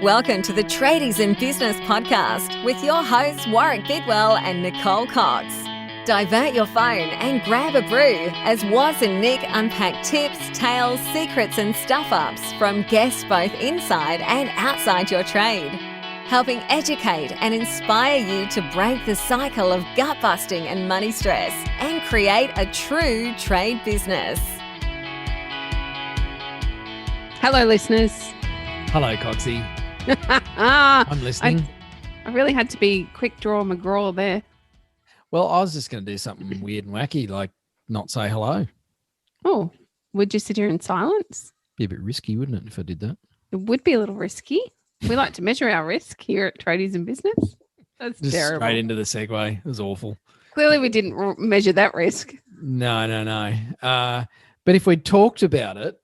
Welcome to the Tradies in Business podcast with your hosts Warwick Bidwell and Nicole Cox. Divert your phone and grab a brew as Waz and Nick unpack tips, tales, secrets and stuff-ups from guests both inside and outside your trade, helping educate and inspire you to break the cycle of gut-busting and money stress and create a true trade business. Hello, listeners. Hello, Coxie. I'm listening. I really had to be quick draw McGraw there. Well, I was just going to do something weird and wacky, like not say hello. Oh, would you sit here in silence? Be a bit risky, wouldn't it, if I did that? It would be a little risky. We like to measure our risk here at Tradies in Business. That's Just terrible. straight into the segue. It was awful. Clearly, we didn't measure that risk. No. But if we'd talked about it,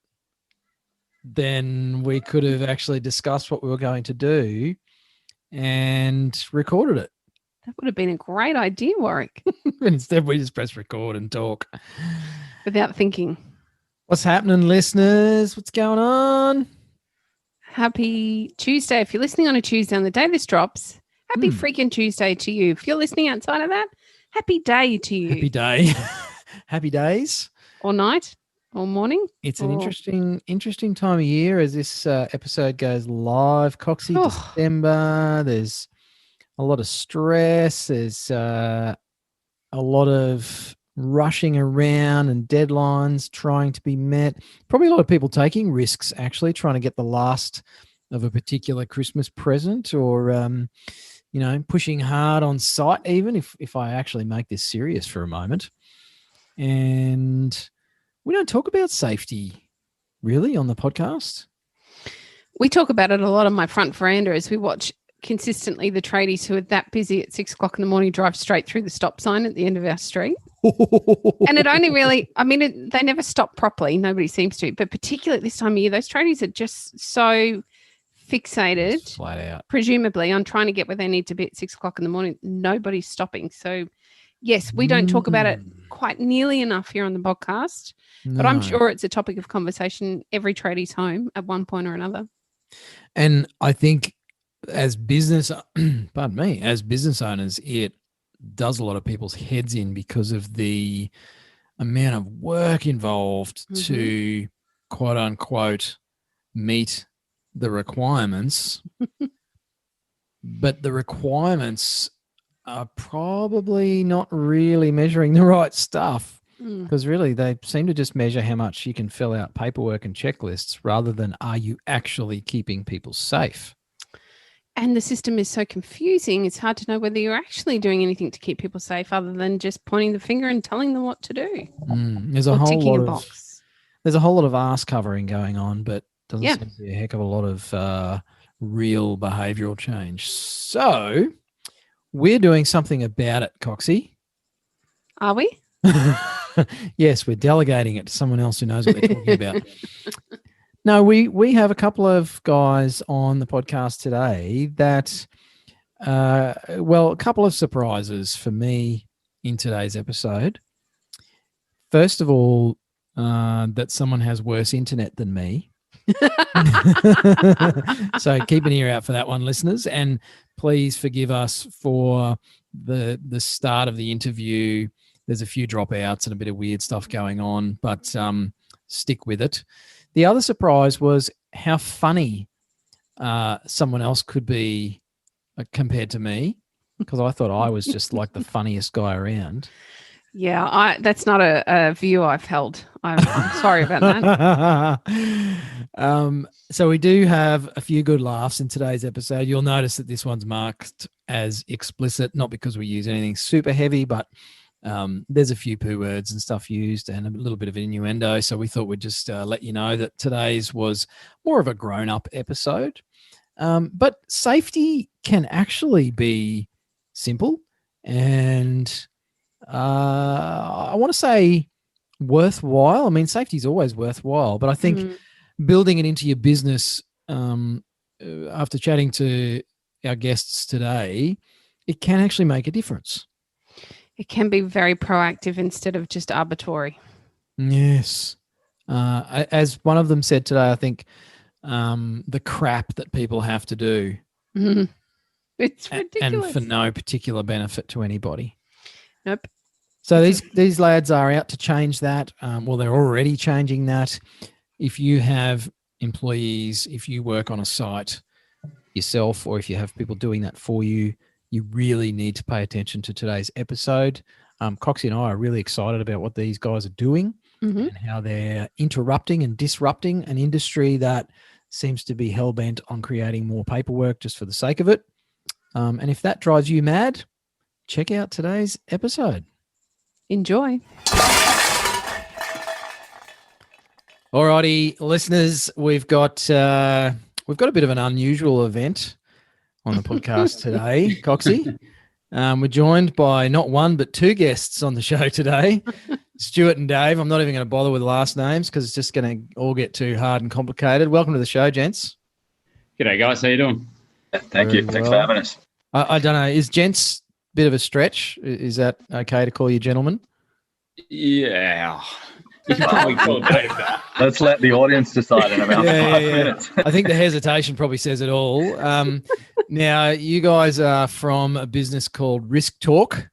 then we could have actually discussed what we were going to do and recorded it. That would have been a great idea, Warwick. And instead, we just press record and talk. Without thinking. What's happening, listeners? What's going on? Happy Tuesday. If you're listening on a Tuesday on the day this drops, happy freaking Tuesday to you. If you're listening outside of that, happy day to you. Happy day. Happy days. Or night. Or morning? It's an interesting time of year as this episode goes live. Coxie, December. There's a lot of stress. There's a lot of rushing around and deadlines trying to be met. Probably a lot of people taking risks, actually, trying to get the last of a particular Christmas present or, pushing hard on site, even if I actually make this serious for a moment. And we don't talk about safety, really, on the podcast. We talk about it a lot on my front veranda as we watch consistently the tradies who are that busy at 6 o'clock in the morning drive straight through the stop sign at the end of our street. And it only really, they never stop properly. Nobody seems to. But particularly at this time of year, those tradies are just so fixated, flat out, presumably, on trying to get where they need to be at 6 o'clock in the morning. Nobody's stopping. So, yes, we don't talk about it quite nearly enough here on the podcast. No. But I'm sure it's a topic of conversation every tradie's home at one point or another. And I think as business owners, it does a lot of people's heads in because of the amount of work involved to quote unquote meet the requirements. But the requirements are probably not really measuring the right stuff. Because really they seem to just measure how much you can fill out paperwork and checklists rather than are you actually keeping people safe? And the system is so confusing, it's hard to know whether you're actually doing anything to keep people safe other than just pointing the finger and telling them what to do. There's a whole lot of arse covering going on, but doesn't seem to be a heck of a lot of real behavioural change. So we're doing something about it, Coxie. Are we? Yes, we're delegating it to someone else who knows what they're talking about. No, we have a couple of guys on the podcast today that, a couple of surprises for me in today's episode. First of all, that someone has worse internet than me. So keep an ear out for that one, listeners, and please forgive us for the start of the interview. There's a few dropouts and a bit of weird stuff going on, but stick with it. The other surprise was how funny someone else could be compared to me, because I thought I was just like the funniest guy around. Yeah, that's not a view I've held. I'm sorry about that. So we do have a few good laughs in today's episode. You'll notice that this one's marked as explicit, not because we use anything super heavy, but there's a few poo words and stuff used and a little bit of innuendo. So we thought we'd just let you know that today's was more of a grown-up episode. But safety can actually be simple and I want to say worthwhile. I mean, safety is always worthwhile, but I think building it into your business, after chatting to our guests today, it can actually make a difference. It can be very proactive instead of just arbitrary. Yes. As one of them said today, I think the crap that people have to do. Mhm. It's And ridiculous. for no particular benefit to anybody. Nope. So these lads are out to change that. Well, they're already changing that. If you have employees, if you work on a site yourself, or if you have people doing that for you, you really need to pay attention to today's episode. Coxie and I are really excited about what these guys are doing Mhm. and how they're interrupting and disrupting an industry that seems to be hell-bent on creating more paperwork just for the sake of it. And if that drives you mad, check out today's episode. Enjoy. Alrighty, listeners, we've got a bit of an unusual event on the podcast today, Coxie. We're joined by not one but two guests on the show today, Stuart and Dave. I'm not even going to bother with last names because it's just going to all get too hard and complicated. Welcome to the show, gents. G'day, guys. How you doing? Thank you. Thanks for having us. I don't know. Is gents a bit of a stretch? Is that okay to call you gentlemen? Yeah. You can probably call Dave that. Let's let the audience decide in about 5 minutes. I think the hesitation probably says it all. Now, you guys are from a business called Risk Talk,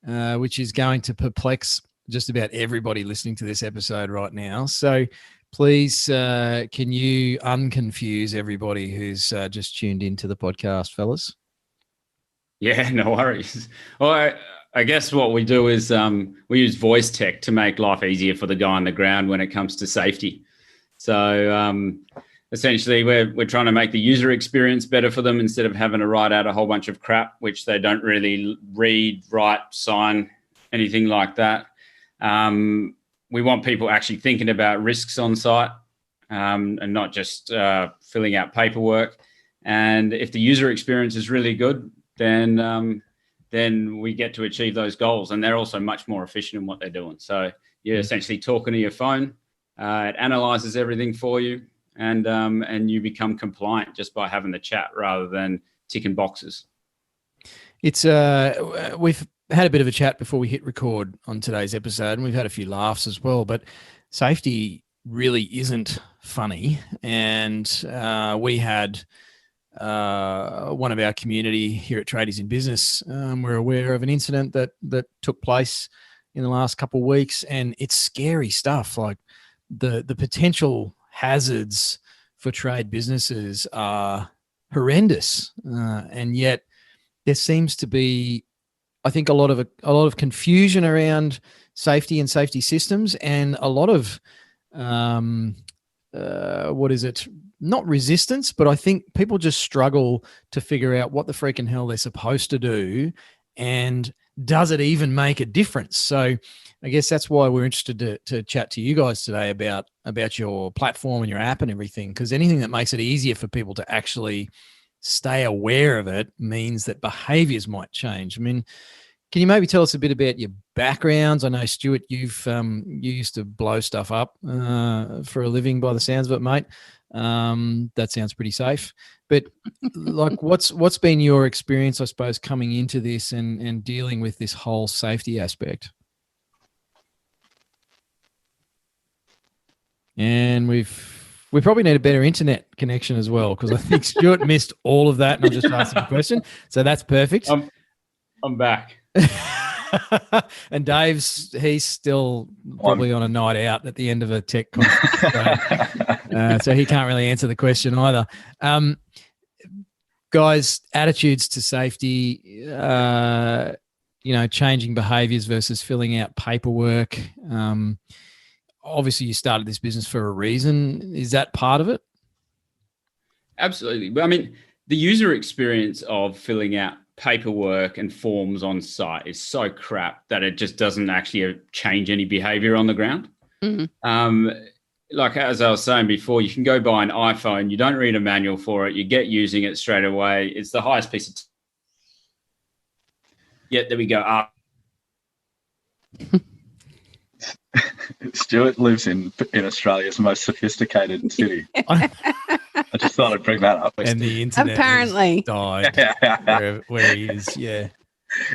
which is going to perplex just about everybody listening to this episode right now. So please, can you unconfuse everybody who's just tuned into the podcast, fellas? Yeah, no worries. Well, I guess what we do is we use voice tech to make life easier for the guy on the ground when it comes to safety. So essentially, we're trying to make the user experience better for them instead of having to write out a whole bunch of crap, which they don't really read, write, sign, anything like that. We want people actually thinking about risks on site and not just filling out paperwork. And if the user experience is really good, then we get to achieve those goals. And they're also much more efficient in what they're doing. So you're essentially talking to your phone. It analyzes everything for you, and you become compliant just by having the chat rather than ticking boxes. It's we've had a bit of a chat before we hit record on today's episode, and we've had a few laughs as well. But safety really isn't funny, and we had one of our community here at Tradies in Business. We're aware of an incident that took place in the last couple of weeks, and it's scary stuff. Like the potential hazards for trade businesses are horrendous, and yet there seems to be, I think, a lot of confusion around safety and safety systems, and a lot of not resistance, but I think people just struggle to figure out what the freaking hell they're supposed to do, and does it even make a difference? So I guess that's why we're interested to chat to you guys today about your platform and your app and everything, because anything that makes it easier for people to actually stay aware of it means that behaviours might change. I mean, can you maybe tell us a bit about your backgrounds? I know, Stuart, you used to blow stuff up for a living by the sounds of it, mate. That sounds pretty safe. But like, what's been your experience, I suppose, coming into this and dealing with this whole safety aspect? And we probably need a better internet connection as well, because I think Stuart missed all of that, and I'm just asking a question. So that's perfect. I'm back. And he's still probably on a night out at the end of a tech conference, so he can't really answer the question either. Guys, attitudes to safety, changing behaviours versus filling out paperwork. Obviously, you started this business for a reason. Is that part of it? Absolutely. But I mean, the user experience of filling out paperwork and forms on site is so crap that it just doesn't actually change any behavior on the ground. Mm-hmm. Like as I was saying before, you can go buy an iPhone, you don't read a manual for it, you get using it straight away. It's the highest piece of yet there we go up. Stuart lives in Australia's most sophisticated city. I just thought I'd bring that up. And the internet apparently died where he is. Yeah.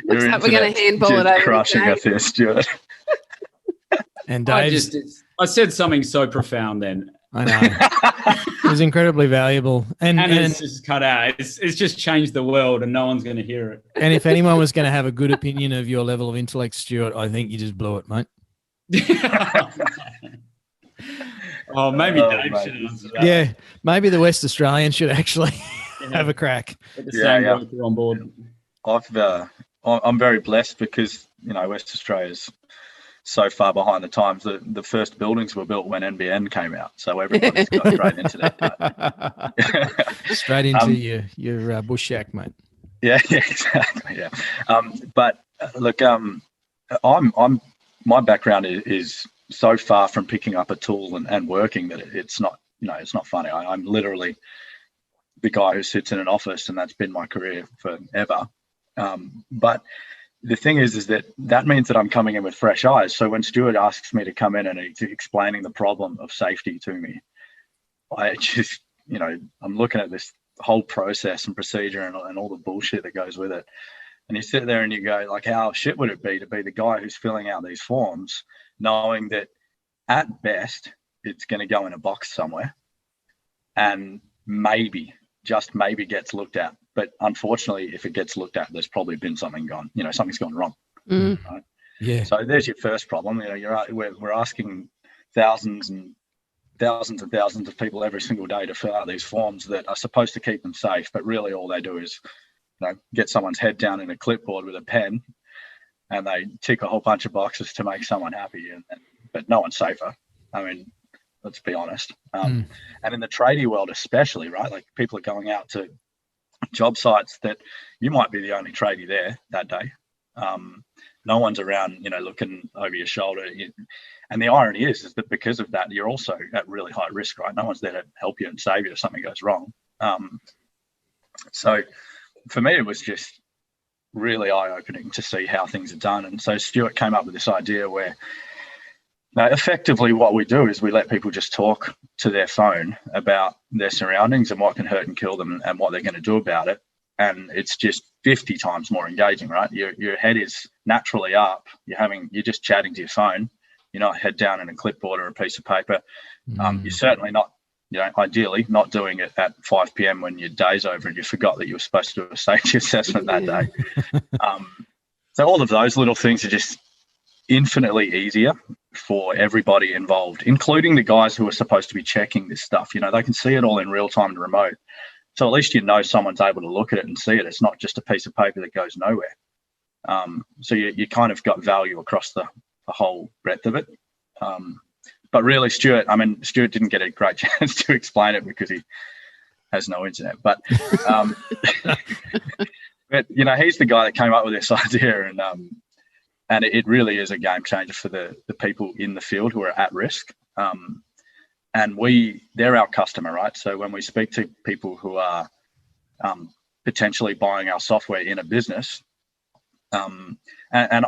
Looks like we're going to handball it over. Crushing us here, Stuart. And I said something so profound then. I know. It was incredibly valuable. And it's just cut out. It's just changed the world and no one's going to hear it. And if anyone was going to have a good opinion of your level of intellect, Stuart, I think you just blew it, mate. Oh, maybe Dave should answer that. Yeah, maybe the West Australian should actually have a crack. Get the same worker on board. I'm very blessed because, West Australia's so far behind the times. The first buildings were built when NBN came out, so everybody's got great internet. Straight into your bush shack, mate. Yeah, exactly. Yeah, but look, my background is so far from picking up a tool and working that it's not, it's not funny. I'm literally the guy who sits in an office, and that's been my career forever. But the thing is that means that I'm coming in with fresh eyes. So when Stuart asks me to come in and he's explaining the problem of safety to me, I just, I'm looking at this whole process and procedure and all the bullshit that goes with it. And you sit there and you go, like, how shit would it be to be the guy who's filling out these forms, knowing that at best it's going to go in a box somewhere and maybe, just maybe gets looked at. But unfortunately, if it gets looked at, there's probably been something's gone wrong. Right? Yeah. So there's your first problem. We're asking thousands and thousands and thousands of people every single day to fill out these forms that are supposed to keep them safe, but really all they do is get someone's head down in a clipboard with a pen, and they tick a whole bunch of boxes to make someone happy. But no one's safer. I mean, let's be honest. And in the tradie world especially, right? Like, people are going out to job sites that you might be the only tradie there that day. No one's around, looking over your shoulder. And the irony is that because of that, you're also at really high risk, right? No one's there to help you and save you if something goes wrong. So for me, it was just really eye-opening to see how things are done. And so Stuart came up with this idea where effectively what we do is we let people just talk to their phone about their surroundings and what can hurt and kill them and what they're going to do about it. And it's just 50 times more engaging, right? Your head is naturally up. You're just chatting to your phone. You're not head down in a clipboard or a piece of paper. You're certainly not, ideally not doing it at 5 p.m. when your day's over and you forgot that you were supposed to do a safety assessment that day. So all of those little things are just infinitely easier for everybody involved, including the guys who are supposed to be checking this stuff. They can see it all in real time and remote. So at least someone's able to look at it and see it. It's not just a piece of paper that goes nowhere. So you kind of got value across the whole breadth of it. But really, Stuart didn't get a great chance to explain it because he has no internet. But but he's the guy that came up with this idea, and it really is a game changer for the people in the field who are at risk. And they're our customer, right? So when we speak to people who are potentially buying our software in a business, and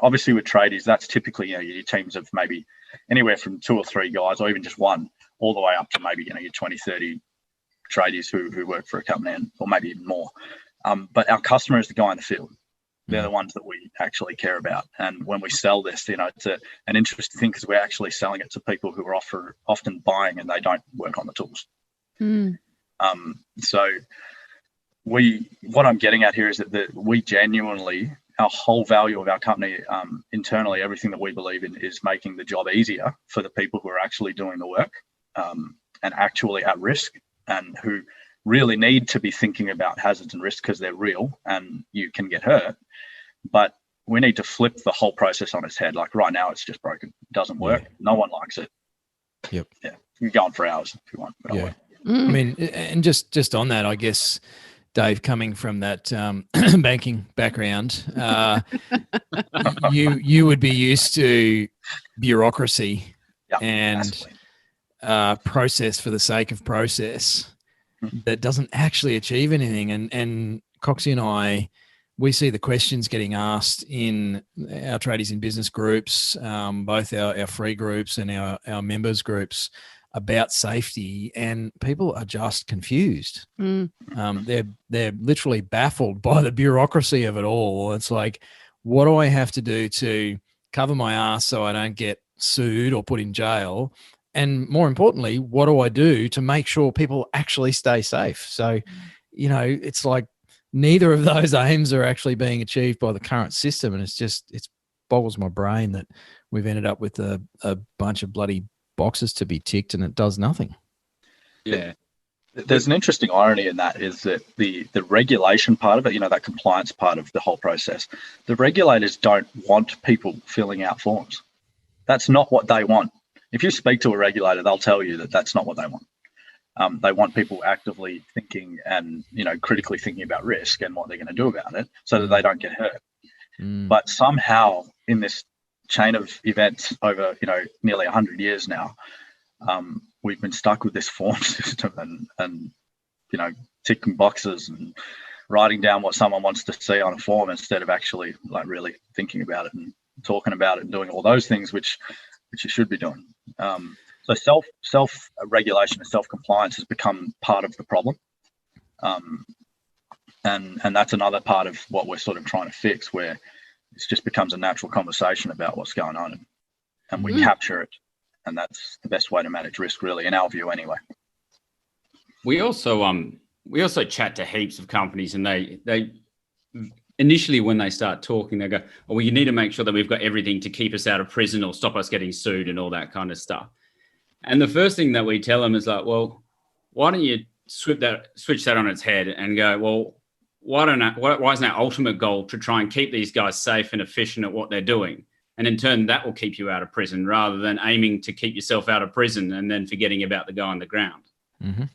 obviously with tradies, that's typically, your teams of maybe anywhere from 2 or 3 guys, or even just one, all the way up to maybe, your 20, 30 tradies who work for a company, or maybe even more. But our customer is the guy in the field. They're the ones that we actually care about. And when we sell this, it's an interesting thing because we're actually selling it to people who are often buying and they don't work on the tools. So what I'm getting at here is that we genuinely, our whole value of our company internally, everything that we believe in is making the job easier for the people who are actually doing the work and actually at risk and who really need to be thinking about hazards and risks because they're real and you can get hurt. But we need to flip the whole process on its head. Like right now, it's just broken. It doesn't work. Yeah. No one likes it. Yep. Yeah. You can go on for hours if you want. But yeah. I mean, and just on that, I guess, Dave, coming from that banking background, you would be used to bureaucracy and process for the sake of process that doesn't actually achieve anything. And Coxie and I, we see the questions getting asked in our tradies in business groups, both our free groups and our members groups about safety, and people are just confused. They're literally baffled by the bureaucracy of it all. It's like, what do I have to do to cover my ass so I don't get sued or put in jail? And more importantly, what do I do to make sure people actually stay safe? So, it's like neither of those aims are actually being achieved by the current system. And it boggles my brain that we've ended up with a bunch of bloody boxes to be ticked and it does nothing. Yeah. There's an interesting irony in that, is that the regulation part of it, that compliance part of the whole process, the regulators don't want people filling out forms. That's not what they want. If you speak to a regulator, they'll tell you that that's not what they want. They want people actively thinking and, critically thinking about risk and what they're going to do about it so that they don't get hurt. But somehow in this chain of events over, nearly 100 years now, we've been stuck with this form system and ticking boxes and writing down what someone wants to see on a form instead of actually really thinking about it and talking about it and doing all those things which you should be doing. So self regulation and self compliance has become part of the problem, and that's another part of what we're sort of trying to fix, where it just becomes a natural conversation about what's going on, and we capture it. And that's the best way to manage risk, really, in our view, anyway. We also chat to heaps of companies, and they initially, when they start talking, they go, "Oh, well, you need to make sure that we've got everything to keep us out of prison or stop us getting sued and all that kind of stuff." And the first thing that we tell them is like, "Well, why don't you switch that on its head and go, well, why isn't our ultimate goal to try and keep these guys safe and efficient at what they're doing? And in turn, that will keep you out of prison rather than aiming to keep yourself out of prison and then forgetting about the guy on the ground." Mm-hmm.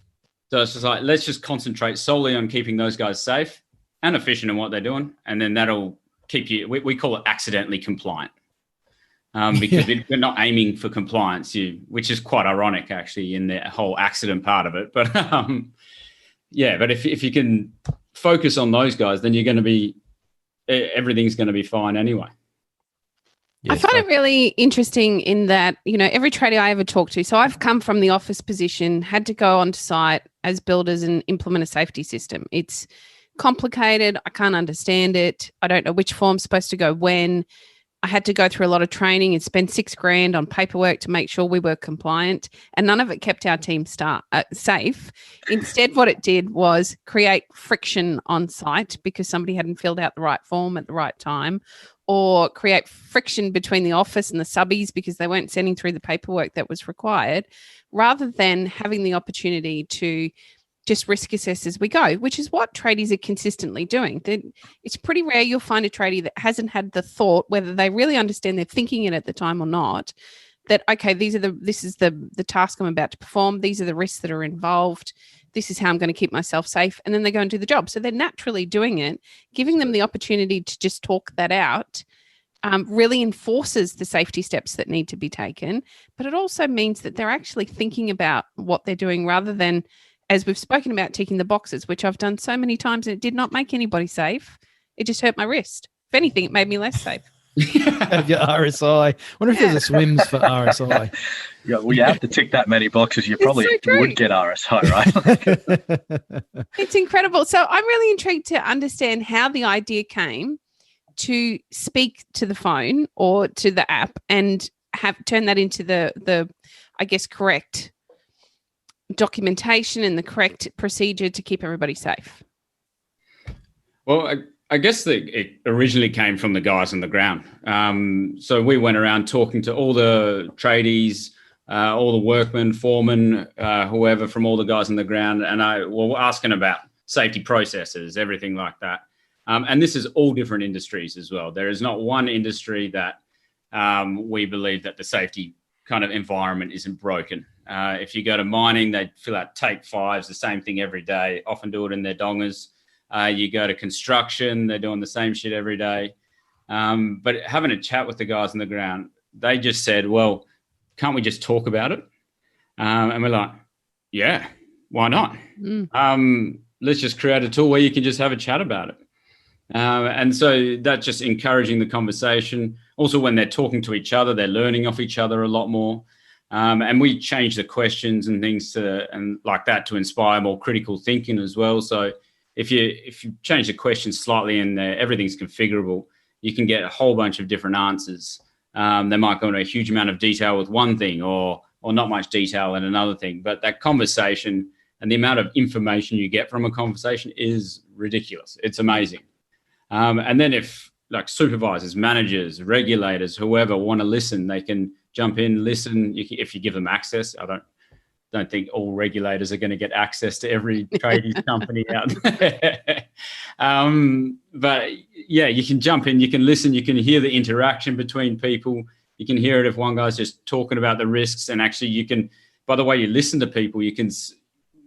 So it's just like, let's just concentrate solely on keeping those guys safe and efficient in what they're doing. And then that'll keep you, we call it accidentally compliant. Because we're not aiming for compliance, which is quite ironic actually in the whole accident part of it. But but if you can focus on those guys, then you're going to be, everything's going to be fine anyway. I find it really interesting in that, every tradie I ever talk to, so I've come from the office position, had to go onto site as builders and implement a safety system. It's complicated. I can't understand it. I don't know which form's supposed to go when. I had to go through a lot of training and spend $6,000 on paperwork to make sure we were compliant, and none of it kept our team safe. Instead, what it did was create friction on site because somebody hadn't filled out the right form at the right time, or create friction between the office and the subbies because they weren't sending through the paperwork that was required, rather than having the opportunity to just risk assess as we go, which is what tradies are consistently doing. It's pretty rare you'll find a tradie that hasn't had the thought, whether they really understand they're thinking it at the time or not, that, okay, this is the task I'm about to perform. These are the risks that are involved. This is how I'm going to keep myself safe. And then they go and do the job. So they're naturally doing it. Giving them the opportunity to just talk that out really enforces the safety steps that need to be taken. But it also means that they're actually thinking about what they're doing rather than, as we've spoken about, ticking the boxes, which I've done so many times and it did not make anybody safe. It just hurt my wrist. If anything, it made me less safe. Have your RSI. Wonder if there's a swims for RSI. Yeah, well, you have to tick that many boxes. You probably would get RSI, right? It's incredible. So I'm really intrigued to understand how the idea came to speak to the phone or to the app and turn that into the I guess, correct documentation and the correct procedure to keep everybody safe. Well, I guess it originally came from the guys on the ground. So we went around talking to all the tradies, all the workmen, foremen, whoever from all the guys on the ground, and we're asking about safety processes, everything like that. And this is all different industries as well. There is not one industry that we believe that the safety kind of environment isn't broken. If you go to mining, they fill out tape 5s, the same thing every day, often do it in their dongers. You go to construction, they're doing the same shit every day. But having a chat with the guys on the ground, they just said, well, can't we just talk about it? And we're like, yeah, why not? Let's just create a tool where you can just have a chat about it. And so that's just encouraging the conversation. Also, when they're talking to each other, they're learning off each other a lot more. And we change the questions and things and like that to inspire more critical thinking as well. So if you change the question slightly and everything's configurable, you can get a whole bunch of different answers. They might go into a huge amount of detail with one thing or or not much detail in another thing. But that conversation and the amount of information you get from a conversation is ridiculous. It's amazing. And then if like supervisors, managers, regulators, whoever want to listen, they can jump in, listen. If you give them access. I don't think all regulators are going to get access to every tradies company out there. But yeah, you can jump in, you can listen, you can hear the interaction between people. You can hear it if one guy's just talking about the risks, and actually you can, by the way you listen to people, you can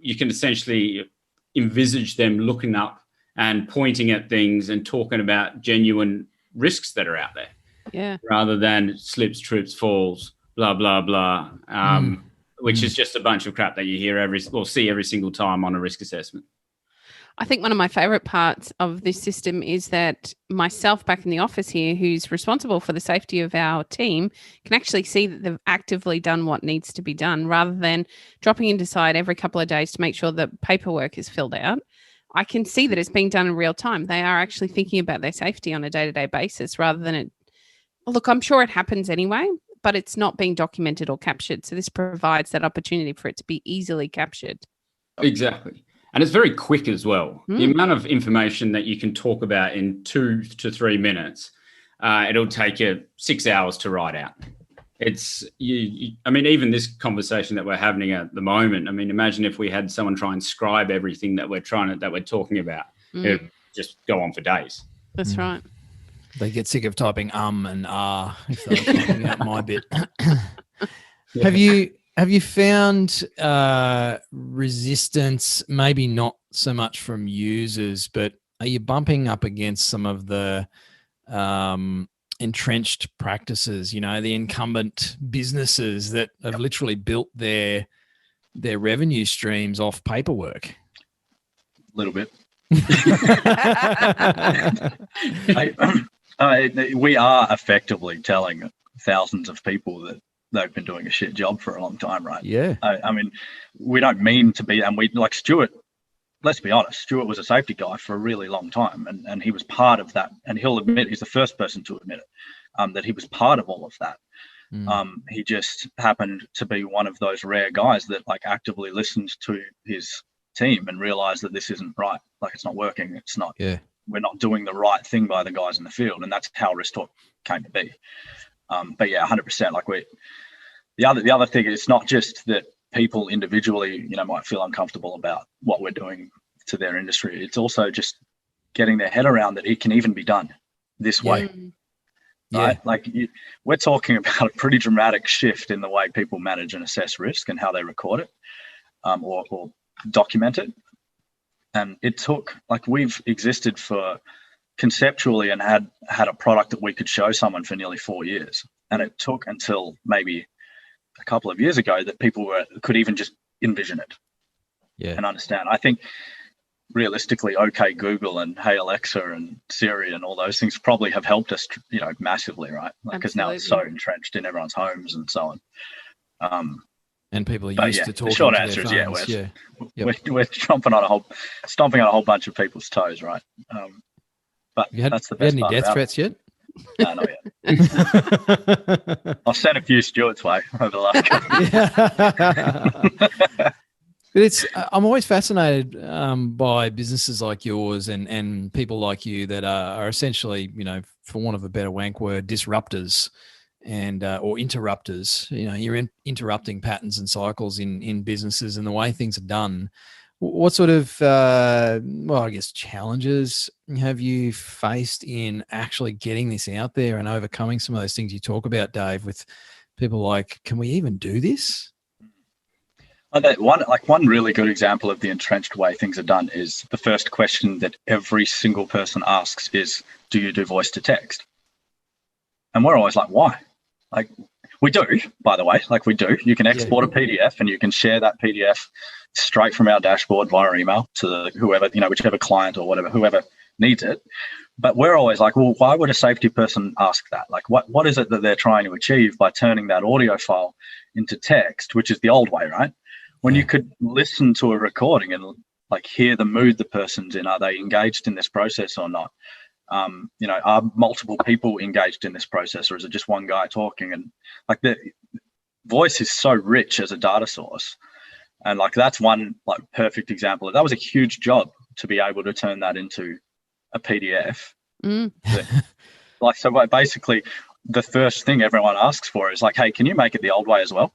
essentially envisage them looking up and pointing at things and talking about genuine risks that are out there. Yeah. Rather than slips, trips, falls, blah, blah, blah, which is just a bunch of crap that you hear see every single time on a risk assessment. I think one of my favourite parts of this system is that myself back in the office here, who's responsible for the safety of our team, can actually see that they've actively done what needs to be done rather than dropping in to site every couple of days to make sure that paperwork is filled out. I can see that it's being done in real time. They are actually thinking about their safety on a day-to-day basis rather than look, I'm sure it happens anyway, but it's not being documented or captured. So this provides that opportunity for it to be easily captured. Exactly. And it's very quick as well. The amount of information that you can talk about in 2 to 3 minutes, it'll take you 6 hours to write out. It's, I mean, even this conversation that we're having at the moment, I mean, imagine if we had someone try and scribe everything that we're talking about. It would just go on for days. That's right. They get sick of typing and if they're typing out my bit. Have you found resistance, maybe not so much from users, but are you bumping up against some of the entrenched practices, the incumbent businesses that have literally built their revenue streams off paperwork? A little bit. We are effectively telling thousands of people that they've been doing a shit job for a long time, right? Yeah. I mean, we don't mean to be, and we like Stuart. Let's be honest, Stuart was a safety guy for a really long time, and he was part of that. And he'll admit, he's the first person to admit it, that he was part of all of that. He just happened to be one of those rare guys that like actively listened to his team and realized that this isn't right. Like, it's not working. It's not. Yeah. We're not doing the right thing by the guys in the field, and that's how Risk Talk came to be. But yeah, 100%. Like the other thing, it's not just that people individually, might feel uncomfortable about what we're doing to their industry. It's also just getting their head around that it can even be done this way. Right? Like we're talking about a pretty dramatic shift in the way people manage and assess risk and how they record it or document it. And it took, like, we've existed for conceptually and had a product that we could show someone for nearly 4 years. And it took until maybe a couple of years ago that people could even just envision it and understand. I think realistically, OK Google and Hey Alexa and Siri and all those things probably have helped us, massively, right? Because now it's so entrenched in everyone's homes and so on. And people are used to talking. The short to answer their is phones. we're stomping on a whole bunch of people's toes, right? But that's the best part. Had any death threats yet? No, not yet. I've sent a few Stuart's way over the last couple. But I'm always fascinated by businesses like yours and people like you that are essentially, for want of a better wank word, disruptors and or interrupters. You're interrupting patterns and cycles in businesses and the way things are done. What sort of, challenges have you faced in actually getting this out there and overcoming some of those things you talk about, Dave, with people like, can we even do this? One really good example of the entrenched way things are done is the first question that every single person asks is, do you do voice to text? And we're always like, why? Like, we do, by the way, we do. You can export a PDF and you can share that PDF straight from our dashboard via email to whoever, whichever client or whatever, whoever needs it. But we're always like, well, why would a safety person ask that? Like, what is it that they're trying to achieve by turning that audio file into text, which is the old way, right? When you could listen to a recording and hear the mood the person's in. Are they engaged in this process or not? Are multiple people engaged in this process, or is it just one guy talking? And voice is so rich as a data source. And like, that's one like perfect example. That was a huge job to be able to turn that into a PDF. Like, so basically the first thing everyone asks for is like, hey, can you make it the old way as well?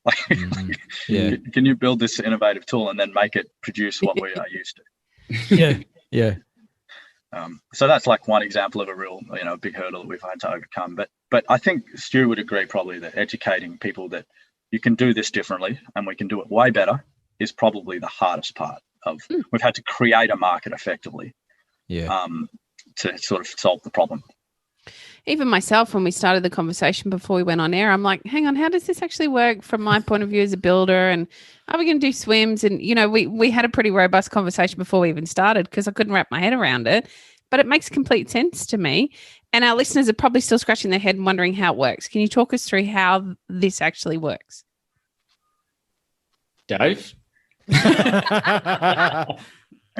Like, can you build this innovative tool and then make it produce what we are used to? Yeah. So that's like one example of a real, big hurdle that we've had to overcome. But I think Stu would agree probably that educating people that you can do this differently and we can do it way better is probably the hardest part of. We've had to create a market effectively, to sort of solve the problem. Even myself, when we started the conversation before we went on air, I'm like, hang on, how does this actually work from my point of view as a builder? And are we going to do swims? And, we had a pretty robust conversation before we even started because I couldn't wrap my head around it. But it makes complete sense to me. And our listeners are probably still scratching their head and wondering how it works. Can you talk us through how this actually works? Dave?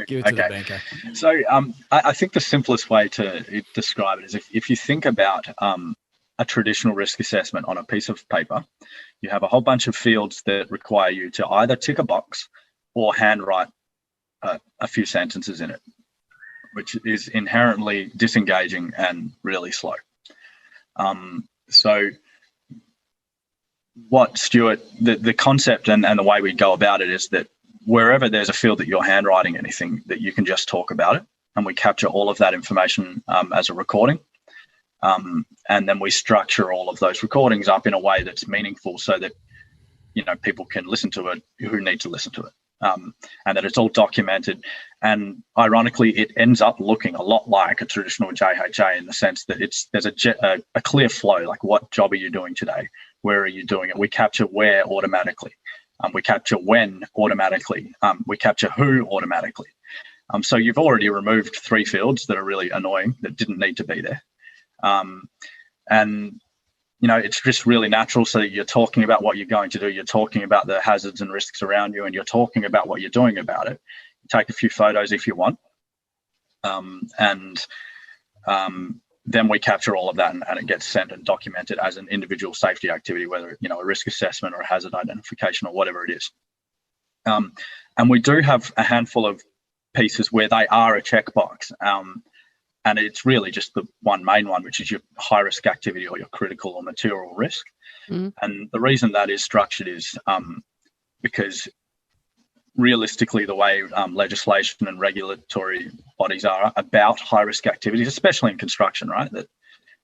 Give it to the banker. So I think the simplest way to describe it is if you think about a traditional risk assessment on a piece of paper, you have a whole bunch of fields that require you to either tick a box or handwrite a few sentences in it, which is inherently disengaging and really slow. So what Stuart, the concept and the way we go about it is that wherever there's a field that you're handwriting anything, that you can just talk about it, and we capture all of that information as a recording. And then we structure all of those recordings up in a way that's meaningful so that, people can listen to it who need to listen to it. And that it's all documented. And ironically, it ends up looking a lot like a traditional JHA in the sense that there's a clear flow, like what job are you doing today? Where are you doing it? We capture where automatically. We capture when automatically. We capture who automatically. So you've already removed 3 fields that are really annoying that didn't need to be there. And it's just really natural so that you're talking about what you're going to do. You're talking about the hazards and risks around you, and you're talking about what you're doing about it. You take a few photos if you want. Then we capture all of that and it gets sent and documented as an individual safety activity, whether, a risk assessment or a hazard identification or whatever it is. And we do have a handful of pieces where they are a checkbox. And it's really just the one main one, which is your high risk activity or your critical or material risk. And the reason that is structured is because realistically, the way legislation and regulatory bodies are about high risk activities, especially in construction, right?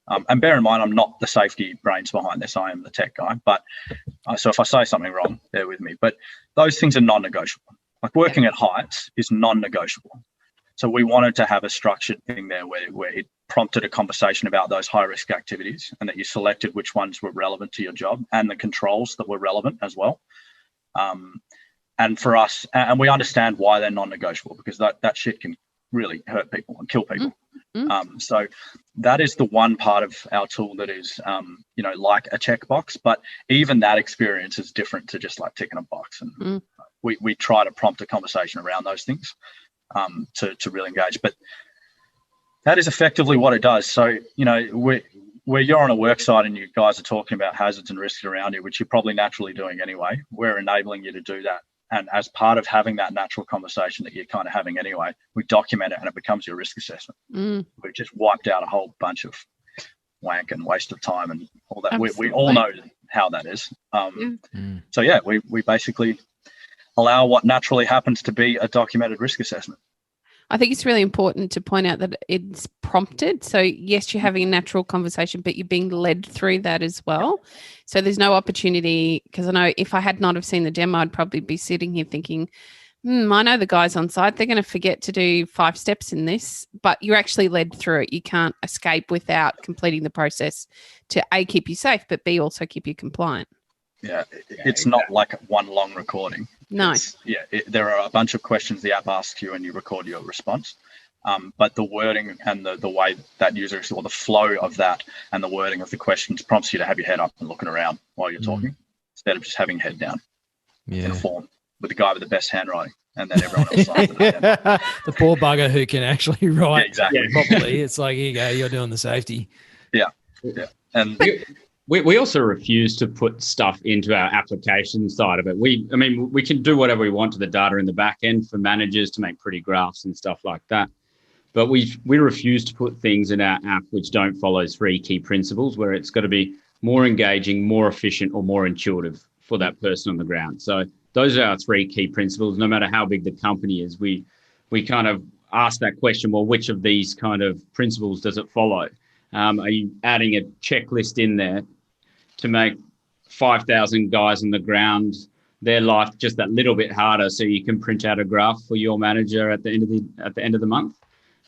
And bear in mind, I'm not the safety brains behind this. I am the tech guy. But so if I say something wrong, bear with me. But those things are non-negotiable. Like working at heights is non-negotiable. So we wanted to have a structured thing there where it prompted a conversation about those high risk activities and that you selected which ones were relevant to your job and the controls that were relevant as well. And for us, and we understand why they're non-negotiable because that shit can really hurt people and kill people. So that is the one part of our tool that is, like a checkbox, but even that experience is different to just like ticking a box. And we try to prompt a conversation around those things to really engage. But that is effectively what it does. So, where you're on a work site and you guys are talking about hazards and risks around you, which you're probably naturally doing anyway, we're enabling you to do that. And as part of having that natural conversation that you're kind of having anyway, we document it and it becomes your risk assessment. We've just wiped out a whole bunch of wank and waste of time and all that. We all know how that is. So, yeah, we basically allow what naturally happens to be a documented risk assessment. I think it's really important to point out that it's prompted. So yes, you're having a natural conversation, but you're being led through that as well. So there's no opportunity, because I know if I had not have seen the demo, I'd probably be sitting here thinking, I know the guys on site, they're going to forget to do 5 steps in this, but you're actually led through it. You can't escape without completing the process to A, keep you safe, but B, also keep you compliant. Yeah, it's not like one long recording. No. There are a bunch of questions the app asks you and you record your response. But the wording and the way that user, or the flow of that and the wording of the questions prompts you to have your head up and looking around while you're talking instead of just having your head down in a form with the guy with the best handwriting and then everyone else after that. The poor bugger who can actually write exactly properly. It's like, here you go, you're doing the safety. Yeah. And we also refuse to put stuff into our application side of it. We can do whatever we want to the data in the back end for managers to make pretty graphs and stuff like that. But we refuse to put things in our app which don't follow 3 key principles, where it's got to be more engaging, more efficient, or more intuitive for that person on the ground. So those are our 3 key principles. No matter how big the company is, we kind of ask that question, well, which of these kind of principles does it follow? Are you adding a checklist in there to make 5,000 guys on the ground their life just that little bit harder, so you can print out a graph for your manager at the end of the month?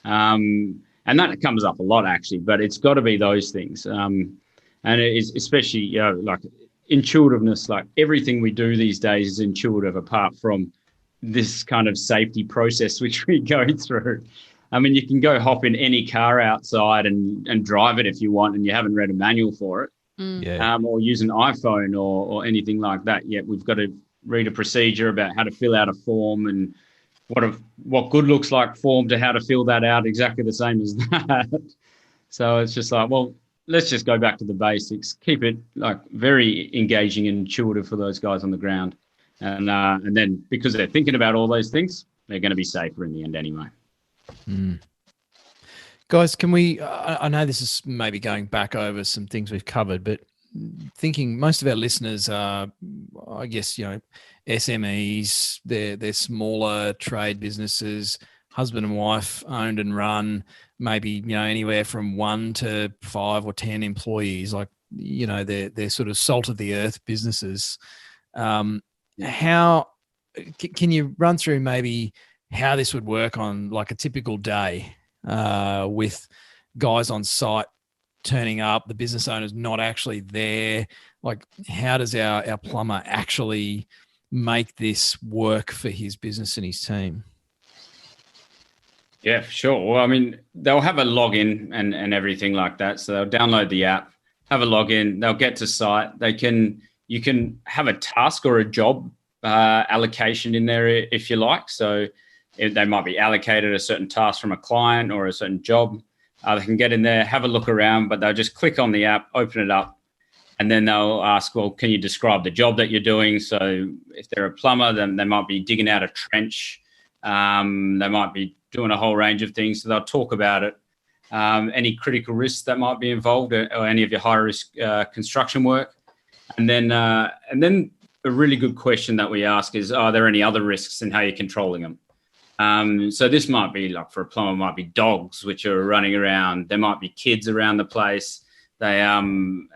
And that comes up a lot, actually, but it's got to be those things. And it is especially, like intuitiveness, like everything we do these days is intuitive apart from this kind of safety process which we go through. I mean, you can go hop in any car outside and drive it if you want, and you haven't read a manual for it. Or use an iPhone or anything like that. Yet we've got to read a procedure about how to fill out a form and what good looks like form to how to fill that out, exactly the same as that. So it's just like, well, let's just go back to the basics. Keep it like very engaging and intuitive for those guys on the ground, and then because they're thinking about all those things, they're going to be safer in the end anyway. Guys, can we, I know this is maybe going back over some things we've covered, but thinking most of our listeners are, I guess, SMEs, they're smaller trade businesses, husband and wife owned and run, maybe, anywhere from 1 to 5 or 10 employees, like, they're sort of salt of the earth businesses. How can you run through maybe how this would work on like a typical day? With guys on site turning up, the business owner's not actually there. Like, how does our plumber actually make this work for his business and his team? Yeah, for sure. Well, I mean, they'll have a login and everything like that. So they'll download the app, have a login, they'll get to site. You can have a task or a job allocation in there if you like. So they might be allocated a certain task from a client or a certain job. They can get in there, have a look around, but they'll just click on the app, open it up, and then they'll ask, well, can you describe the job that you're doing? So if they're a plumber, then they might be digging out a trench. They might be doing a whole range of things. So they'll talk about it, any critical risks that might be involved or any of your high-risk construction work. And then a really good question that we ask is, are there any other risks and how you're controlling them? So this might be like, for a plumber, might be dogs which are running around. There might be kids around the place. And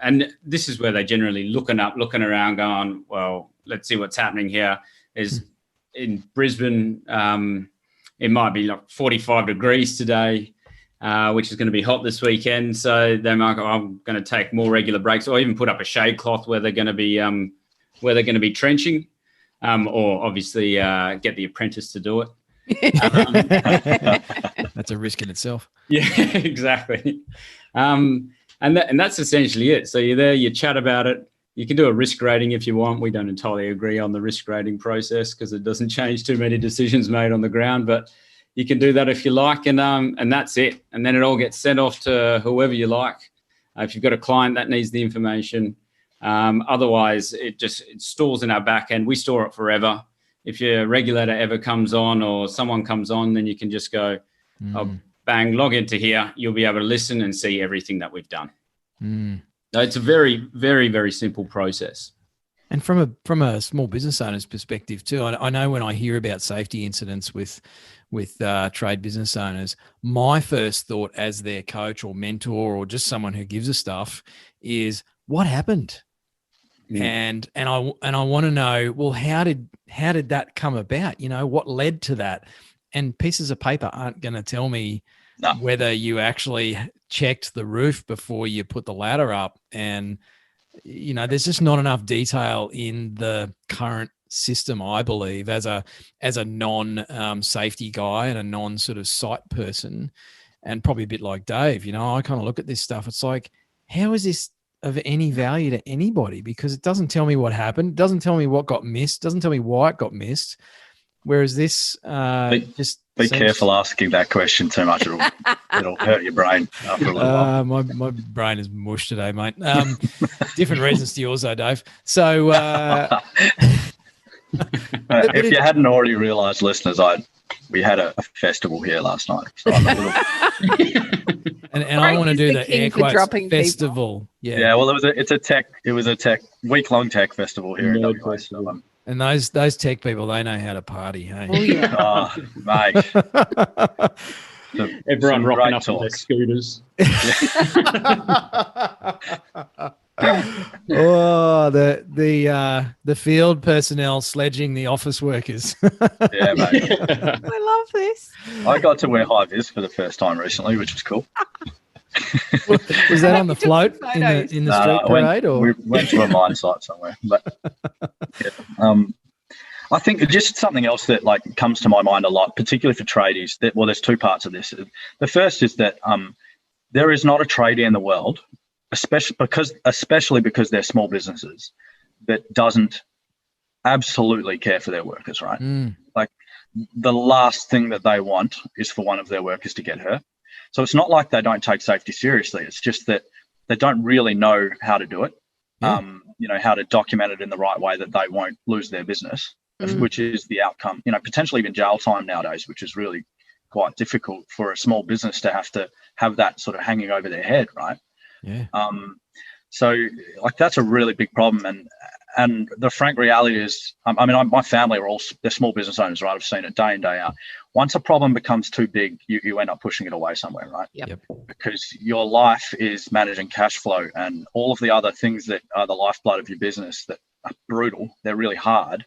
this is where they generally looking around, going, well, let's see what's happening here. Is in Brisbane, it might be like 45 degrees today, which is going to be hot this weekend. So they might go, I'm going to take more regular breaks, or even put up a shade cloth where they're going to be trenching, or obviously get the apprentice to do it. That's a risk in itself. Yeah, exactly. And that's essentially it. So you're there, you chat about it. You can do a risk rating if you want. We don't entirely agree on the risk rating process because it doesn't change too many decisions made on the ground, but you can do that if you like, and that's it. And then it all gets sent off to whoever you like. If you've got a client that needs the information, otherwise it stores in our back end. We store it forever. If your regulator ever comes on or someone comes on, then you can just go, bang, log into here. You'll be able to listen and see everything that we've done. So it's a very, very, very simple process. And from a small business owner's perspective too, I know when I hear about safety incidents with trade business owners, my first thought as their coach or mentor or just someone who gives us stuff is, what happened? And I want to know, well, how did that come about? What led to that? And pieces of paper aren't going to tell me whether you actually checked the roof before you put the ladder up. And, there's just not enough detail in the current system, I believe, as a non-safety guy and a non-sort of site person, and probably a bit like Dave, I kind of look at this stuff. It's like, how is this of any value to anybody? Because it doesn't tell me what happened. It doesn't tell me what got missed. It doesn't tell me why it got missed. Whereas this just be seems- careful asking that question too much. It'll hurt your brain after a little while. My brain is mush today, mate. Different reasons to yours, though, Dave. So if you hadn't already realised, listeners, we had a festival here last night. So I'm a little... and I want to do the air quotes dropping festival. people. Yeah. Well, it was a tech week-long tech festival here in WA. So, and those tech people, they know how to party, hey? Oh, yeah. Mate. Everyone some rocking great up on their talks. scooters. Oh, the field personnel sledging the office workers. Yeah, mate. I love this. I got to wear high vis for the first time recently, which was cool. Was that on the You took float some in the photos. street parade, or we went to a mine site somewhere? But yeah. I think just something else that comes to my mind a lot, particularly for tradies. There's two parts of this. The first is that there is not a tradie in the world, especially because they're small businesses, that doesn't absolutely care for their workers, right? Like the last thing that they want is for one of their workers to get hurt. So it's not like they don't take safety seriously. It's just that they don't really know how to do it. Yeah. How to document it in the right way that they won't lose their business, which is the outcome, potentially even jail time nowadays, which is really quite difficult for a small business to have that sort of hanging over their head, right? Yeah. So that's a really big problem. And the frank reality is, my family they're small business owners, right? I've seen it day in, day out. Once a problem becomes too big, you end up pushing it away somewhere, right? Yep. Because your life is managing cash flow and all of the other things that are the lifeblood of your business that are brutal. They're really hard.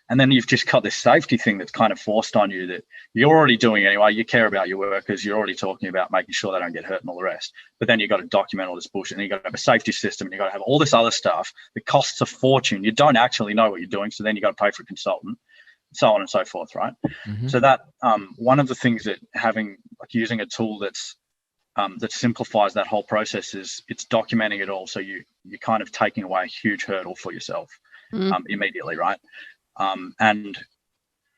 And then you've just got this safety thing that's kind of forced on you that you're already doing anyway. You care about your workers. You're already talking about making sure they don't get hurt and all the rest. But then you've got to document all this bullshit. And you've got to have a safety system. And you've got to have all this other stuff that costs a fortune. You don't actually know what you're doing. So then you've got to pay for a consultant, so on and so forth, right? Mm-hmm. So that one of the things that using a tool that simplifies that whole process is it's documenting it all. So you're kind of taking away a huge hurdle for yourself immediately, right? And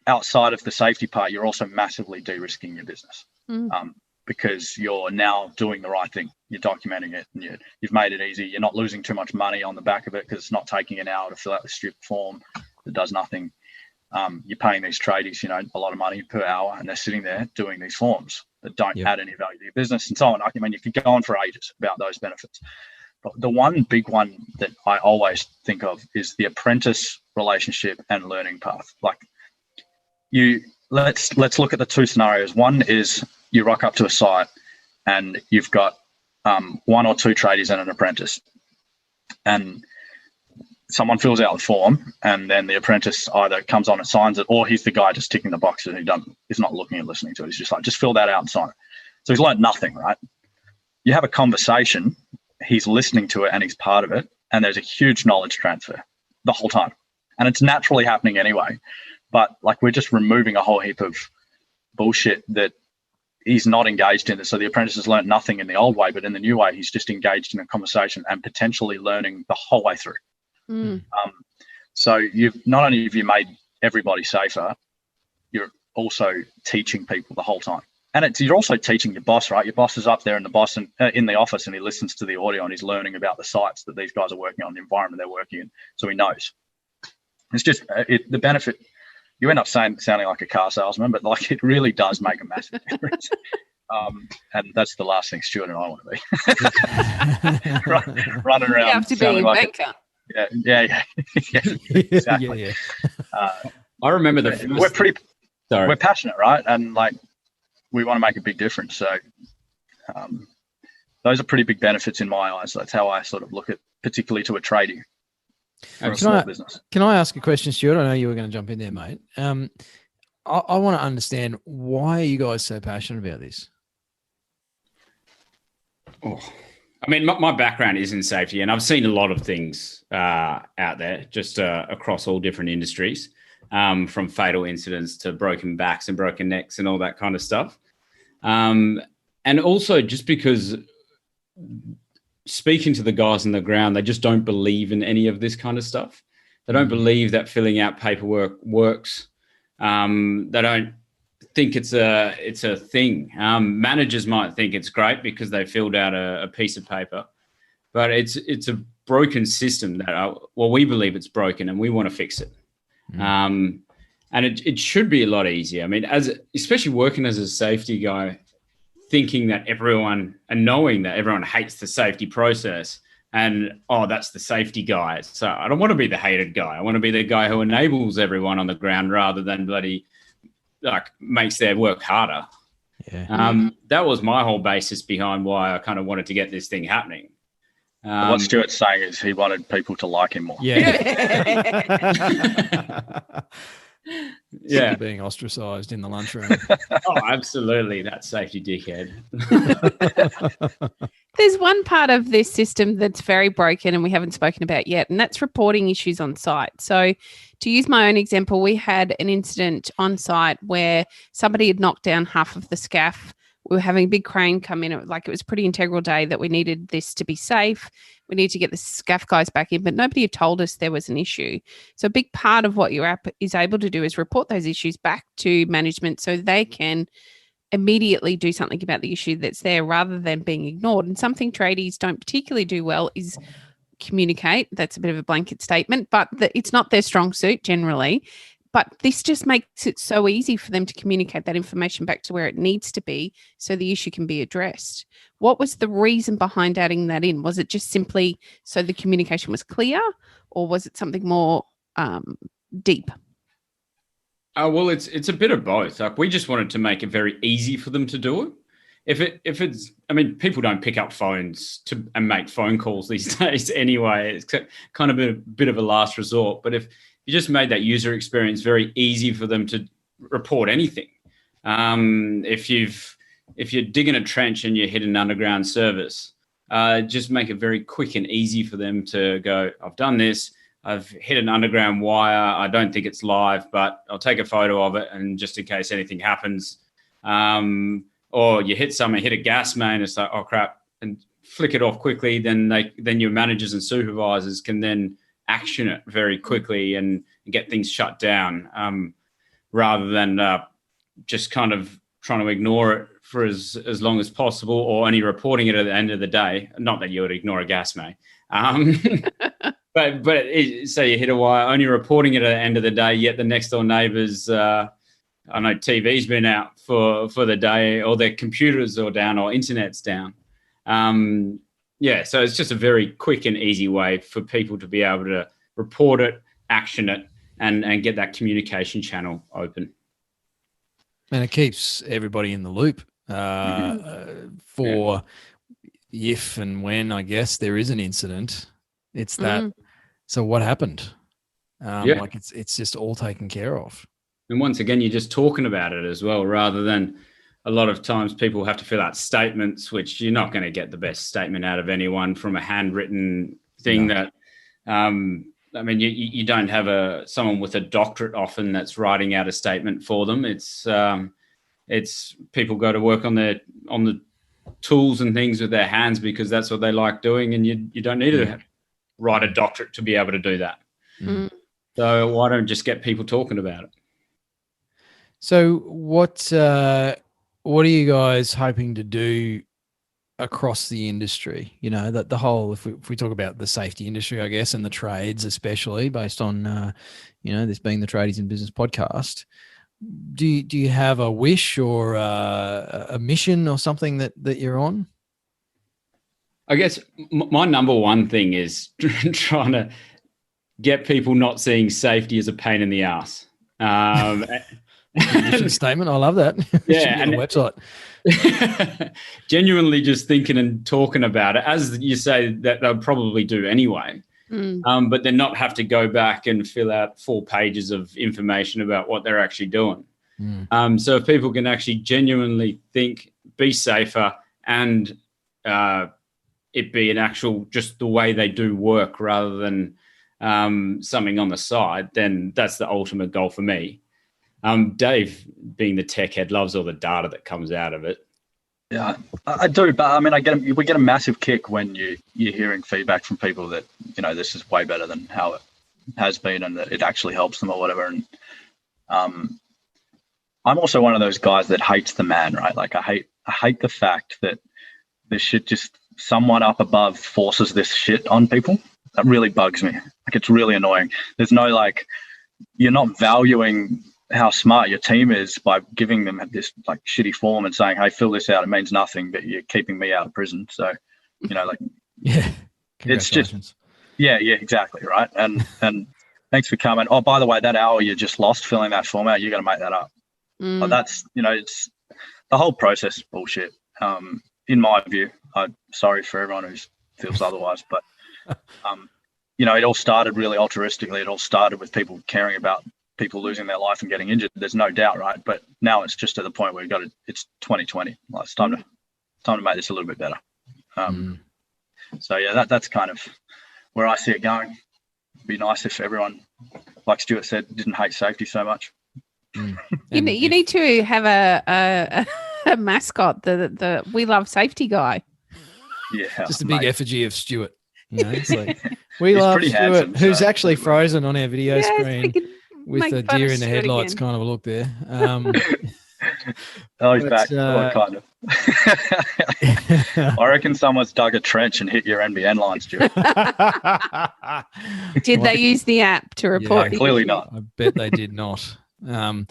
outside of the safety part, you're also massively de-risking your business because you're now doing the right thing. You're documenting it and you've made it easy. You're not losing too much money on the back of it because it's not taking an hour to fill out the stupid form that does nothing. You're paying these tradies, a lot of money per hour, and they're sitting there doing these forms that don't add any value to your business and so on. You could go on for ages about those benefits. But the one big one that I always think of is the apprentice relationship and learning path. Let's look at the two scenarios. One is you rock up to a site and you've got one or two tradies and an apprentice, and someone fills out the form, and then the apprentice either comes on and signs it, or he's the guy just ticking the boxes and he's not looking and listening to it. He's just fill that out and sign it. So he's learned nothing, right? You have a conversation, he's listening to it and he's part of it, and there's a huge knowledge transfer the whole time. And it's naturally happening anyway. But we're just removing a whole heap of bullshit that he's not engaged in. So the apprentice has learned nothing in the old way, but in the new way, he's just engaged in a conversation and potentially learning the whole way through. So you've not only have you made everybody safer, you're also teaching people the whole time. And you're also teaching your boss, right? Your boss is up there in the office and he listens to the audio and he's learning about the sites that these guys are working on, the environment they're working in. So he knows. It's just the benefit. You end up sounding like a car salesman, but it really does make a massive difference. And that's the last thing Stuart and I want to be. Running around. You have to be a banker. Yeah. Exactly. Yeah. I remember we're passionate, right? And we want to make a big difference. So those are pretty big benefits in my eyes. That's how I sort of look at, particularly to a tradie for a small business. Can I ask a question, Stuart? I know you were going to jump in there, mate. I want to understand, why are you guys so passionate about this? Oh, my background is in safety, and I've seen a lot of things out there, just across all different industries, from fatal incidents to broken backs and broken necks and all that kind of stuff. And also just because speaking to the guys on the ground, they just don't believe in any of this kind of stuff. They don't believe that filling out paperwork works. They don't think it's a thing. Managers might think it's great because they filled out a piece of paper, but it's a broken system that we believe it's broken and we want to fix it. And it should be a lot easier. I mean, especially working as a safety guy, thinking that everyone and knowing that everyone hates the safety process and, that's the safety guy. So I don't want to be the hated guy. I want to be the guy who enables everyone on the ground rather than bloody makes their work harder. Yeah. That was my whole basis behind why I kind of wanted to get this thing happening. What Stuart's saying is he wanted people to like him more. Yeah. Being ostracized in the lunchroom. Absolutely. That safety dickhead. There's one part of this system that's very broken and we haven't spoken about yet, and that's reporting issues on site. So to use my own example, we had an incident on site where somebody had knocked down half of the scaff. We were having a big crane come in. It was a pretty integral day that we needed this to be safe. We need to get the scaff guys back in, but nobody had told us there was an issue. So a big part of what your app is able to do is report those issues back to management so they can immediately do something about the issue that's there rather than being ignored. And something tradies don't particularly do well is communicate. That's a bit of a blanket statement, but it's not their strong suit generally. But this just makes it so easy for them to communicate that information back to where it needs to be so the issue can be addressed. What was the reason behind adding that in? Was it just simply so the communication was clear, or was it something more deep? Well, it's a bit of both. We just wanted to make it very easy for them to do it. If it's, I mean, people don't pick up phones and make phone calls these days anyway. It's kind of a bit of a last resort. But if you just made that user experience very easy for them to report anything. If you're digging a trench and you hit an underground service, just make it very quick and easy for them to go, I've done this, I've hit an underground wire, I don't think it's live, but I'll take a photo of it, and just in case anything happens. Or you hit a gas main, it's like, oh crap, and flick it off quickly, then your managers and supervisors can then action it very quickly and get things shut down, rather than just kind of trying to ignore it for as long as possible, or only reporting it at the end of the day. Not that you would ignore a gas main, but say you hit a wire, only reporting it at the end of the day, yet the next door neighbours, I know TV's been out for the day, or their computers are down, or internet's down. So it's just a very quick and easy way for people to be able to report it, action it, and get that communication channel open. And it keeps everybody in the loop for if and when, I guess, there is an incident. It's that. So what happened? It's just all taken care of. And once again, you're just talking about it as well, rather than a lot of times people have to fill out statements, which you're not going to get the best statement out of anyone from a handwritten thing. No. You don't have someone with a doctorate often that's writing out a statement for them. It's people go to work on the tools and things with their hands because that's what they like doing, and you don't need to write a doctorate to be able to do that. So why don't just get people talking about it? So what are you guys hoping to do across the industry? You know, that the whole, if we talk about the safety industry, I guess, and the trades, especially based on, this being the Tradies in Business podcast, do you have a wish or a mission or something that you're on? I guess my number one thing is trying to get people not seeing safety as a pain in the ass. Mission statement. I love that. Yeah, and the website. Genuinely just thinking and talking about it, as you say that they'll probably do anyway. But then not have to go back and fill out 4 pages of information about what they're actually doing. So if people can actually genuinely think, be safer, and it be an actual just the way they do work rather than something on the side, then that's the ultimate goal for me. Dave, being the tech head, loves all the data that comes out of it. Yeah, I do, but I mean, we get a massive kick when you're hearing feedback from people that this is way better than how it has been, and that it actually helps them or whatever. And I'm also one of those guys that hates the man, right? Like I hate the fact that this shit just someone up above forces this shit on people. That really bugs me. Like it's really annoying. There's no like, you're not valuing how smart your team is by giving them this like shitty form and saying, hey, fill this out. It means nothing, but you're keeping me out of prison. So, you know, like, Yeah. it's just, yeah, exactly. Right. And thanks for coming. Oh, by the way, that hour you just lost filling that form out, you got to make that up. But that's, you know, it's the whole process is bullshit. In my view, I'm sorry for everyone who feels otherwise, but, you know, it all started really altruistically. It all started with people caring about people losing their life and getting injured. There's no doubt, right? But now it's just to the point where it's 2020. Like, it's time to make this a little bit better. So yeah, that's kind of where I see it going. It'd be nice if everyone, like Stuart said, didn't hate safety so much. You need to have a mascot, the We Love Safety guy. Yeah, just a big effigy of Stuart. You know, it's like He's love pretty Stuart, handsome, who's so- actually frozen on our video Yes, we screen can with make the fun deer of in the Stuart headlights again. kind of a look there. Oh, he's But, back. Kind of. I reckon someone's dug a trench and hit your NBN line, Stuart. Did they use the app to report? the Clearly issue? not. I bet they did not. I'm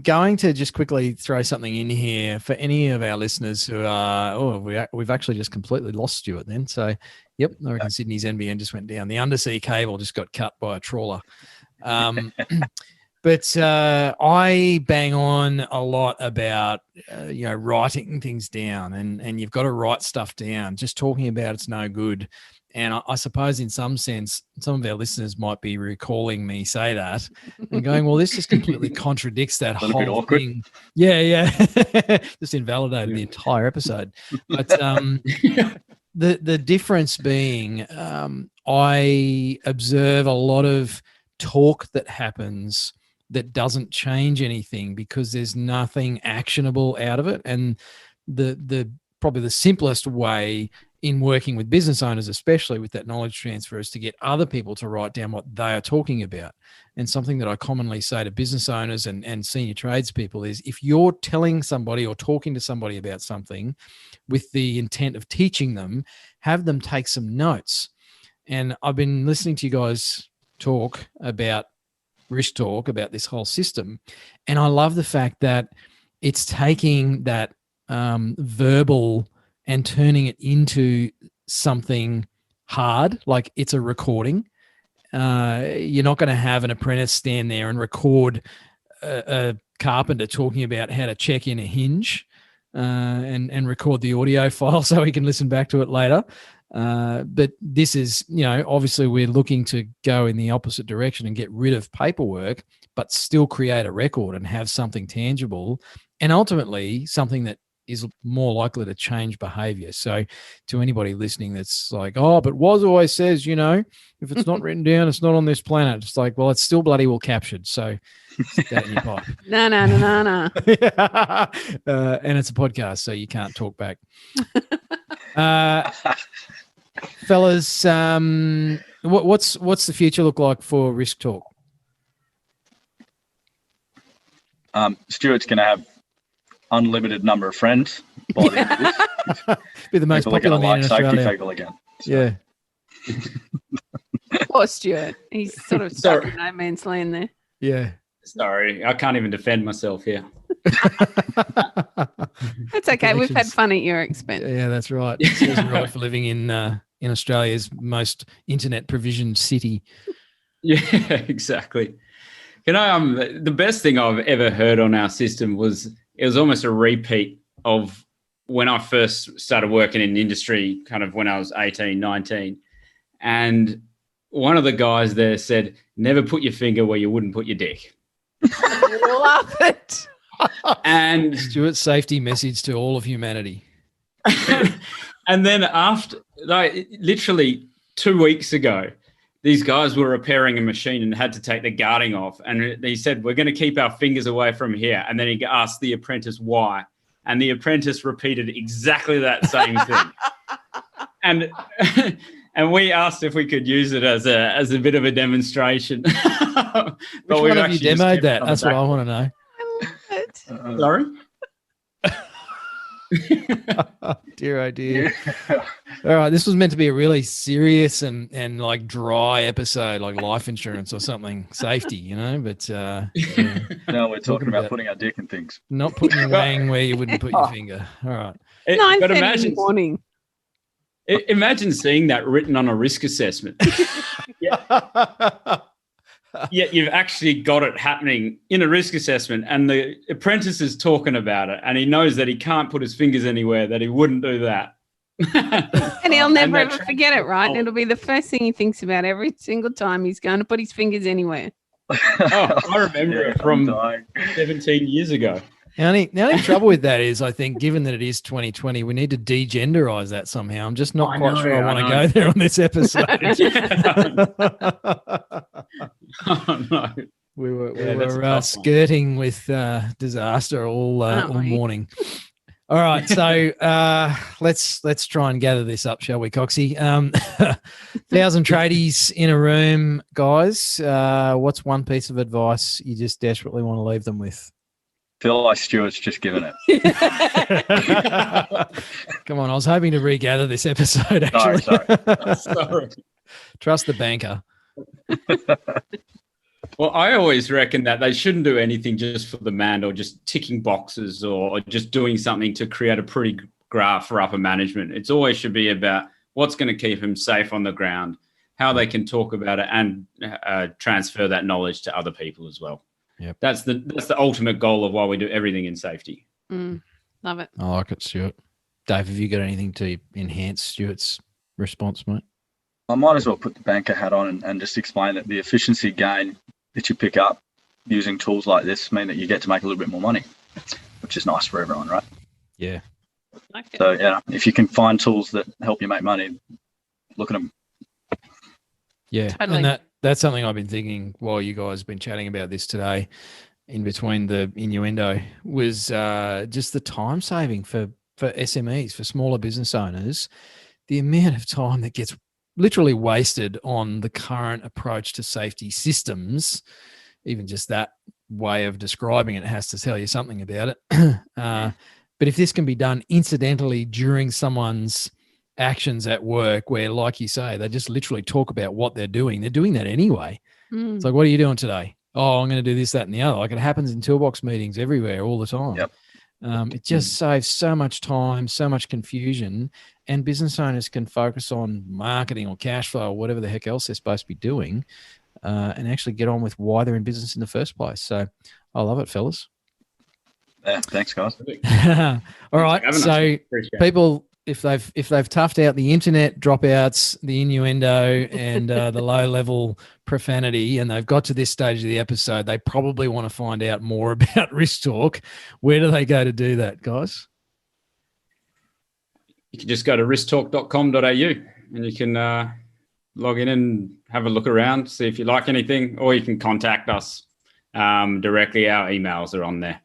going to just quickly throw something in here for any of our listeners who are, we've actually just completely lost Stuart then. So, yep, I reckon Sydney's NBN just went down. The undersea cable just got cut by a trawler. But I bang on a lot about, writing things down and you've got to write stuff down. Just talking about it's no good. And I suppose in some sense, some of our listeners might be recalling me say that and going, well, this just completely contradicts that A little bit whole awkward. thing. Yeah. Just invalidated the entire episode. But the difference being I observe a lot of talk that happens that doesn't change anything because there's nothing actionable out of it. And the probably the simplest way in working with business owners, especially with that knowledge transfer, is to get other people to write down what they are talking about. And something that I commonly say to business owners and senior tradespeople is, if you're telling somebody or talking to somebody about something with the intent of teaching them, have them take some notes. And I've been listening to you guys talk about risk talk, about this whole system. And I love the fact that it's taking that verbal and turning it into something hard, like it's a recording. You're not going to have an apprentice stand there and record a carpenter talking about how to check in a hinge and record the audio file so he can listen back to it later. But this is, obviously we're looking to go in the opposite direction and get rid of paperwork, but still create a record and have something tangible and ultimately something that is more likely to change behavior. So to anybody listening that's like, oh, but Woz always says, if it's not written down, it's not on this planet. It's like, well, it's still bloody well captured. So stick that in your pipe. No. And it's a podcast, so you can't talk back. Fellas, what's the future look like for Risk Talk? Stuart's going to have unlimited number of friends by the end of this. Be the most People are popular going to man in like safety Australia. people again. So, Yeah. Poor Stuart. He's sort of stuck in no man's land there. Yeah. Sorry, I can't even defend myself here. It's okay. We've had fun at your expense. Yeah, that's right. It serves you right for living in Australia's most internet provisioned city. Yeah, exactly. The best thing I've ever heard on our system was almost a repeat of when I first started working in the industry, kind of when I was 18, 19. And one of the guys there said, never put your finger where you wouldn't put your dick. Love it. And Stuart's safety message to all of humanity. and then after, literally 2 weeks ago, these guys were repairing a machine and had to take the guarding off. And he said, we're going to keep our fingers away from here. And then he asked the apprentice why. And the apprentice repeated exactly that same thing. And and we asked if we could use it as a bit of a demonstration. Which one have you demoed that? That's what I want to know. I love it. Sorry? Dear, oh dear. All right, this was meant to be a really serious and like dry episode, like life insurance or something, safety, but No, we're talking about putting our dick in things. Not putting your wang where you wouldn't put your finger. All right. But 9:30 in the morning. Imagine seeing that written on a risk assessment. Yet you've actually got it happening in a risk assessment, and the apprentice is talking about it, and he knows that he can't put his fingers anywhere, that he wouldn't do that. And he'll never ever forget it, right? And it'll be the first thing he thinks about every single time he's going to put his fingers anywhere. I remember it from 17 years ago. The only trouble with that is, I think, given that it is 2020, we need to degenderize that somehow. I'm just not quite sure I want to go there on this episode. Oh, no. We were skirting with disaster all morning. All right, so let's try and gather this up, shall we, Coxie? 1,000 tradies in a room, guys. What's one piece of advice you just desperately want to leave them with? Feel like Stuart's just given it. Come on, I was hoping to regather this episode, actually. Sorry. Trust the banker. Well, I always reckon that they shouldn't do anything just for the man, or just ticking boxes, or just doing something to create a pretty graph for upper management. It's always should be about what's going to keep them safe on the ground, how they can talk about it and transfer that knowledge to other people as well. Yep. That's the ultimate goal of why we do everything in safety. Love it. I like it, Stuart. Dave, have you got anything to enhance Stuart's response, mate? I might as well put the banker hat on and just explain that the efficiency gain that you pick up using tools like this mean that you get to make a little bit more money, which is nice for everyone, right? Yeah. Okay. So, if you can find tools that help you make money, look at them. Yeah, Totally. and that's something I've been thinking while you guys have been chatting about this today, in between the innuendo, was just the time saving for SMEs, for smaller business owners, the amount of time that gets literally wasted on the current approach to safety systems. Even just that way of describing it has to tell you something about it. But if this can be done incidentally during someone's actions at work, where, like you say, they just literally talk about what they're doing that anyway. It's like, what are you doing today? Oh, I'm going to do this, that, and the other. Like, it happens in toolbox meetings everywhere all the time. Yep. It just saves so much time, so much confusion, and business owners can focus on marketing or cash flow or whatever the heck else they're supposed to be doing, and actually get on with why they're in business in the first place. So I love it, fellas. Yeah, thanks, guys. All right. So people, if they've toughed out the internet dropouts, the innuendo, and the low-level profanity, and they've got to this stage of the episode, they probably want to find out more about Risk Talk. Where do they go to do that, guys? You can just go to risktalk.com.au and you can log in and have a look around, see if you like anything, or you can contact us directly. Our emails are on there.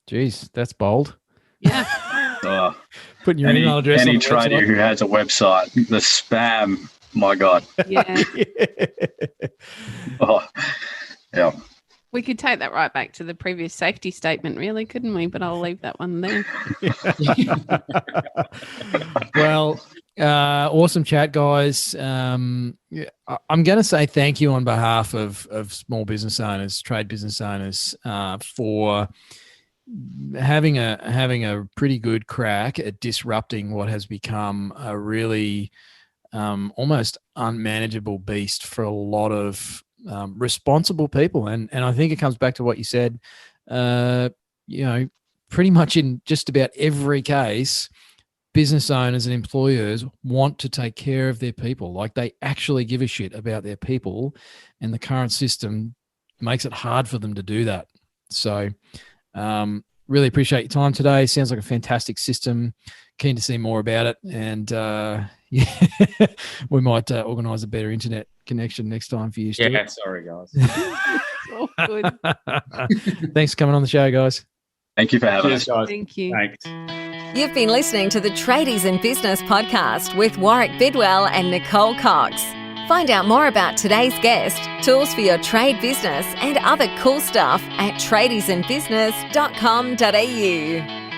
Jeez, that's bold. Yeah. Putting your email address any on the trader website. who has a website, the spam, my God. Yeah. Oh, yeah. We could take that right back to the previous safety statement, really, couldn't we? But I'll leave that one there. Well, awesome chat, guys. I'm going to say thank you on behalf of small business owners, trade business owners, for having a pretty good crack at disrupting what has become a really almost unmanageable beast for a lot of responsible people. And I think it comes back to what you said, pretty much in just about every case, business owners and employers want to take care of their people. Like, they actually give a shit about their people, and the current system makes it hard for them to do that. So really appreciate your time today. Sounds like a fantastic system. Keen to see more about it. And we might organise a better internet connection next time for you, Stuart. Yeah, sorry, guys. Oh, good. Thanks for coming on the show, guys. Thank you for having Cheers, us. guys. Thank you. Thanks. You've been listening to the Tradies in Business podcast with Warwick Bidwell and Nicole Cox. Find out more about today's guest, tools for your trade business, and other cool stuff at tradiesinbusiness.com.au.